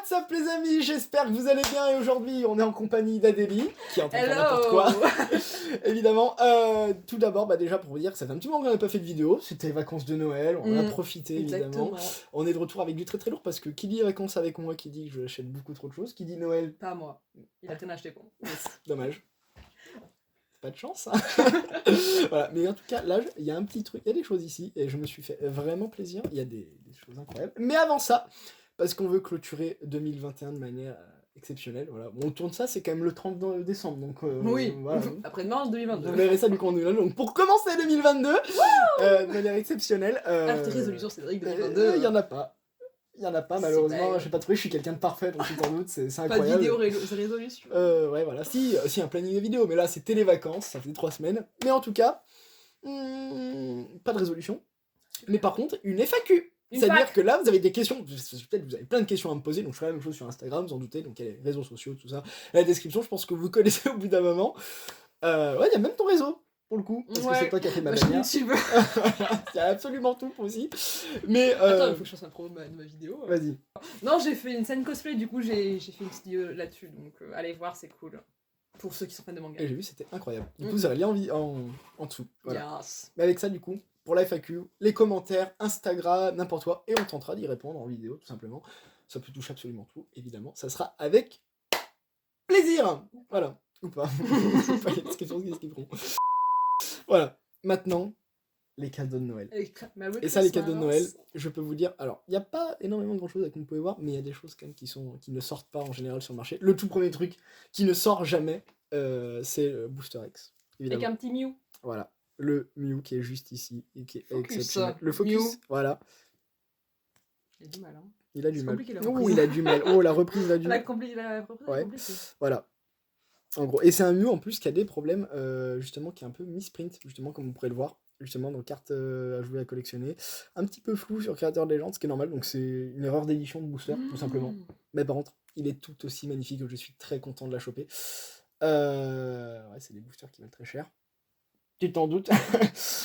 What's up les amis, j'espère que vous allez bien et aujourd'hui on est en compagnie d'Adélie qui est en train de faire n'importe quoi. Évidemment, tout d'abord déjà pour vous dire que ça fait un petit moment qu'on n'a pas fait de vidéo, c'était les vacances de Noël, on en a profité évidemment. On est de retour avec du très très lourd parce que qui dit vacances avec moi, qui dit que je achète beaucoup trop de choses, qui dit Noël... Pas moi, il a rien acheté pour moi. Dommage. Pas de chance. Hein. Voilà, mais en tout cas là il y a un petit truc, il y a des choses ici et je me suis fait vraiment plaisir, il y a des choses incroyables. Mais avant ça, parce qu'on veut clôturer 2021 de manière exceptionnelle, voilà. Bon, on tourne ça, c'est quand même le 30 décembre, donc oui, voilà. après-demain 2022. Vous verrez ça du coup en 2022. Donc pour commencer 2022, de manière exceptionnelle... Alors tes résolutions Cédric 2022 il y en a pas. Il y en a pas, malheureusement, je sais pas trouver, je suis quelqu'un de parfait, donc tu t'en doutes, c'est incroyable. Pas de vidéo résolution. Ouais, voilà, si un planning de vidéo, mais là c'était les vacances, ça fait 3 semaines. Mais en tout cas, pas de résolution. Super. Mais par contre, une FAQ. C'est-à-dire que là, vous avez des questions, peut-être vous avez plein de questions à me poser, donc je ferai la même chose sur Instagram, vous en doutez, donc il y a les réseaux sociaux, tout ça. La description, je pense que vous connaissez au bout d'un moment. Ouais, il y a même ton réseau, pour le coup, parce que c'est toi qui as fait ma bannière. Il y a absolument tout aussi. Mais attends, il faut que je fasse ma promo de ma vidéo. Vas-y. Non, j'ai fait une scène cosplay, du coup j'ai fait une vidéo là-dessus, donc allez voir, c'est cool. Pour ceux qui sont fans de manga. Et j'ai vu, c'était incroyable. Du coup, vous aurez lien en dessous. Voilà. Yes. Mais avec ça, du coup, pour la FAQ, les commentaires, Instagram, n'importe quoi, et on tentera d'y répondre en vidéo, tout simplement. Ça peut toucher absolument tout, évidemment. Ça sera avec plaisir. Voilà. Ou pas. Voilà. Maintenant, les cadeaux de Noël. Et ça, les cadeaux de Noël, je peux vous dire, alors, il n'y a pas énormément de choses que vous pouvez voir, mais il y a des choses quand même qui ne sortent pas en général sur le marché. Le tout premier truc qui ne sort jamais, c'est le Booster X. Évidemment. Avec un petit Mew. Voilà. Le Mew qui est juste ici et qui est Focus, exceptionnel. Le Focus, Mew. Voilà. Il a du mal, hein. Il a du mal. Oh, il a du mal. Oh, la reprise, il a du mal. La reprise, ouais. Voilà. En gros. Et c'est un Mew en plus qui a des problèmes, justement, qui est un peu misprint, justement, comme vous pourrez le voir. Justement, dans cartes à jouer, à collectionner. Un petit peu flou sur Créateur de Légende, ce qui est normal. Donc, c'est une erreur d'édition de booster, tout simplement. Mais par contre, il est tout aussi magnifique. Je suis très content de la choper. Ouais, c'est des boosters qui valent très cher. Tu t'en doutes.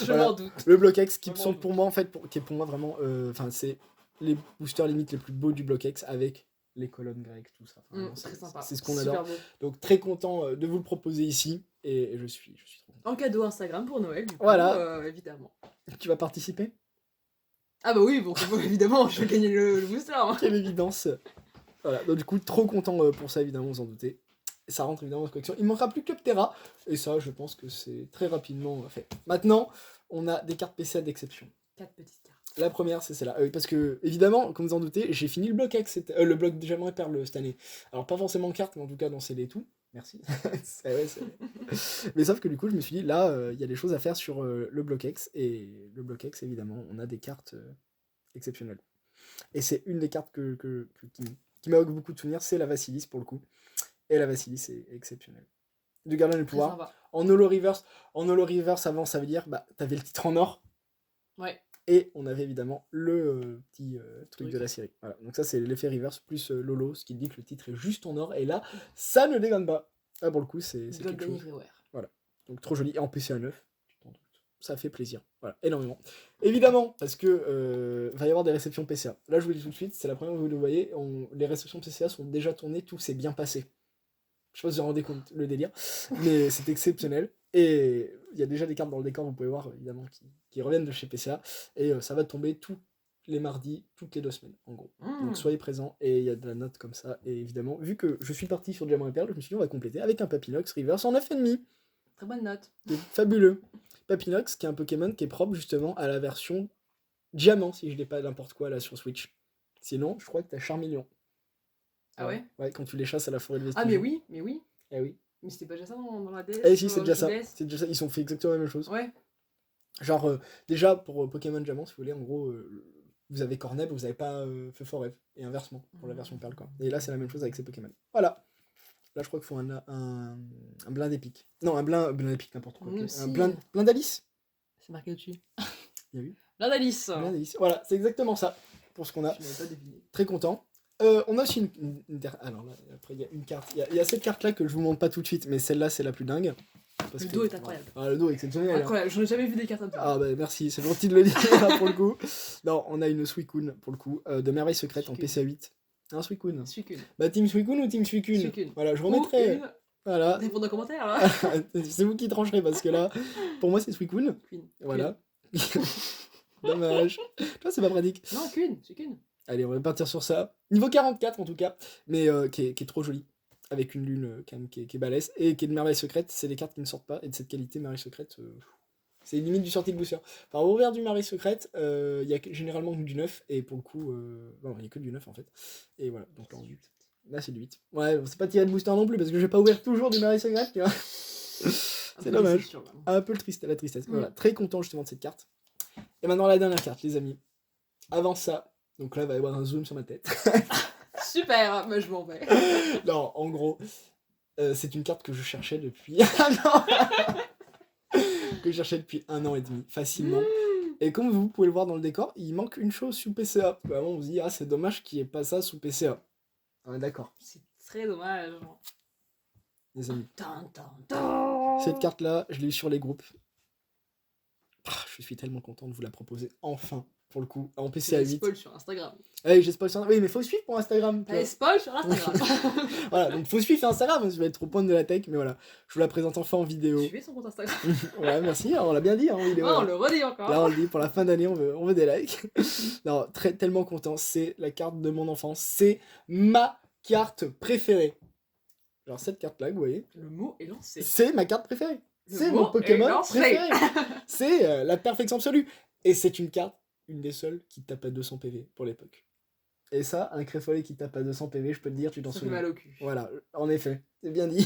Je m'en doute. Le Block X qui sont pour moi en fait, qui est pour moi vraiment, enfin c'est les boosters limite les plus beaux du Block X avec les colonnes grecques, tout ça. Très sympa. C'est ce qu'on adore. Beau. Donc très content de vous le proposer ici et je suis trop content. En cadeau Instagram pour Noël, du coup, voilà. évidemment. Tu vas participer? Ah bah oui, bon, évidemment, je vais gagner le booster. Hein. Quelle évidence. Voilà, donc du coup trop content pour ça évidemment, vous en doutez. Ça rentre évidemment dans la collection. Il manquera plus que Ptera. Et ça, je pense que c'est très rapidement fait. Maintenant, on a des cartes PCA d'exception. 4 petites cartes. La première, c'est celle-là. Parce que, évidemment, comme vous en doutez, j'ai fini le bloc X, le bloc de Diamant et Perle cette année. Alors, pas forcément en carte, mais en tout cas dans CD et tout. Merci. Mais sauf que du coup, je me suis dit, là, il y a des choses à faire sur le bloc X. Et le bloc X, évidemment, on a des cartes exceptionnelles. Et c'est une des cartes qui m'a beaucoup de souvenirs, c'est la Vassilis pour le coup. Et la Vassilis est exceptionnelle. Du Gardien du Pouvoir. En Holo Reverse. En Holo Reverse, avant, ça veut dire, t'avais le titre en or. Ouais. Et on avait évidemment le petit truc de la série. Voilà. Donc ça, c'est l'effet Reverse plus Lolo, ce qui dit que le titre est juste en or. Et là, ça ne dégaine pas. Là, pour le coup, c'est quelque chose. Voilà. Donc trop joli. Et en PCA 9. Ça fait plaisir. Voilà, énormément. Évidemment, parce que va y avoir des réceptions PCA. Là, je vous le dis tout de suite, c'est la première fois que vous le voyez. Les réceptions PCA sont déjà tournées, tout s'est bien passé. Je sais pas si vous vous rendez compte le délire, mais c'est exceptionnel. Et il y a déjà des cartes dans le décor, vous pouvez voir évidemment, qui reviennent de chez PCA. Et ça va tomber tous les mardis, toutes les 2 semaines, en gros. Donc soyez présents, et il y a de la note comme ça. Et évidemment, vu que je suis parti sur Diamant et Perle, je me suis dit, on va compléter avec un Papinox Reverse en 9,5. Très bonne note. C'est fabuleux. Papinox, qui est un Pokémon qui est propre justement à la version Diamant, si je n'ai pas n'importe quoi là sur Switch. Sinon, je crois que t'as Charmeleon. Ah ouais? Ouais, quand tu les chasses à la forêt de Vestige. Ah mais oui, mais oui. Eh oui. Mais c'était pas déjà ça dans la DS? Eh si, c'est déjà ça. C'est déjà ça. Ils ont fait exactement la même chose. Ouais. Genre, déjà, pour Pokémon Diamant, si vous voulez, en gros, vous avez Corneb, vous n'avez pas Feu Forêt. Et inversement, pour la version Perle, quoi. Et là, c'est la même chose avec ces Pokémon. Voilà. Là, je crois qu'il faut un blind épique. Non, un blind épique, n'importe quoi. Un blind d'Alice. C'est marqué au-dessus. Il y a vu Blind d'Alice. Blind d'Alice. Voilà, c'est exactement ça. Pour ce qu'on a. Je n'avais pas deviné. Très content. On a aussi alors là, après, il y a une carte. Il y a cette carte-là que je vous montre pas tout de suite, mais celle-là, c'est la plus dingue. Le dos est incroyable. Ah, le dos est exceptionnel. Incroyable, j'en ai jamais vu des cartes comme ça. Ah bah merci, c'est gentil de le dire là, pour le coup. Non, on a une Suicune pour le coup, de Merveille Secrète en PCA 8. Un Suicune. Suicune. Bah, Team Suicune ou Team Suicune. Suicune. Voilà, je remettrai. Voilà. Répondre en commentaire, là. C'est vous qui trancherez, parce que là, pour moi, c'est Suicune. Queen. Voilà. Dommage. Toi, c'est pas pratique. Non, Suicune. Allez, on va partir sur ça. Niveau 44, en tout cas, mais qui est trop joli. Avec une lune quand même qui est balèze. Et qui est de merveille secrète. C'est des cartes qui ne sortent pas. Et de cette qualité, merveille secrète... c'est limite du sortie de booster. Enfin, au ouvert du Marie secrète, il y a généralement du 9, et pour le coup, non, il n'y a que du 9 en fait. Et voilà, donc là, là c'est du 8. Ouais, c'est pas tiré de booster non plus, parce que je vais pas ouvrir toujours du Marie secrète, tu vois. C'est dommage. Un peu la tristesse. Voilà, très content justement de cette carte. Et maintenant, la dernière carte, les amis. Avant ça, donc là, il va y avoir un zoom sur ma tête. Super, mais je m'en vais. Non, en gros, c'est une carte que je cherchais depuis un an. Que je cherchais depuis 1 an et demi, facilement. Et comme vous pouvez le voir dans le décor, il manque une chose sous PCA. Vraiment, on se dit, c'est dommage qu'il n'y ait pas ça sous PCA. On est d'accord. C'est très dommage. Les amis. Cette carte-là, je l'ai eu sur les groupes. Je suis tellement content de vous la proposer, enfin, pour le coup, en PCA 8. Spoil sur Instagram. Oui, j'ai spoil sur Instagram. Oui, mais faut suivre pour Instagram. Allez, spoil sur Instagram. Voilà, donc faut suivre Instagram, je vais être au point de la tech, mais voilà. Je vous la présente enfin en vidéo. Suivez son compte Instagram. Ouais, merci, on l'a bien dit en vidéo. Ouais, on le redit encore. Là, on le dit, pour la fin d'année, on veut des likes. Non, tellement content, c'est la carte de mon enfance, c'est ma carte préférée. Alors cette carte-là, vous voyez. Le mot est lancé. C'est ma carte préférée. C'est mon Pokémon préféré. C'est la perfection absolue. Et c'est une carte, une des seules, qui tape à 200 PV pour l'époque. Et ça, un Créfolet qui tape à 200 PV, je peux te dire, tu t'en souviens. Ça fait mal au cul. Voilà, en effet, c'est bien dit.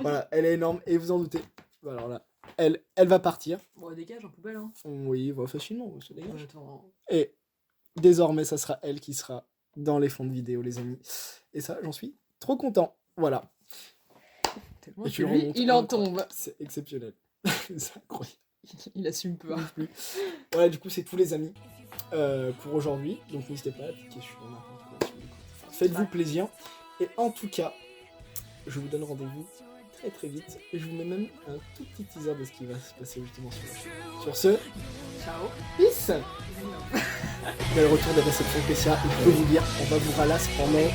Voilà, elle est énorme, et vous en doutez. Alors là, elle va partir. Bon, elle dégage en poubelle, hein. Oui, facilement, ça dégage. Attends. Et désormais, ça sera elle qui sera dans les fonds de vidéo, les amis. Et ça, j'en suis trop content. Voilà. Tellement que lui, il en tombe. C'est exceptionnel. C'est incroyable. Il assume peu. Voilà, du coup, c'est tous les amis pour aujourd'hui. Donc, n'hésitez pas à cliquer sur n'importe quoi. Faites-vous plaisir. Et en tout cas, je vous donne rendez-vous très très vite. Et je vous mets même un tout petit teaser de ce qui va se passer justement sur la chaîne. Sur ce, ciao. Peace. Il y a le retour des réceptions PCA. Et je peux vous dire, on va vous ralasser pendant 2-3 mois.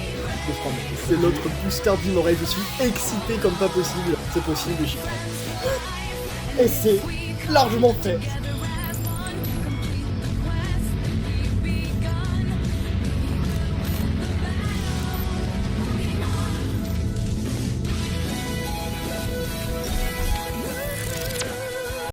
C'est notre booster du Morel. Je suis excité comme pas possible. C'est possible, j'y crois. Et c'est largement fait.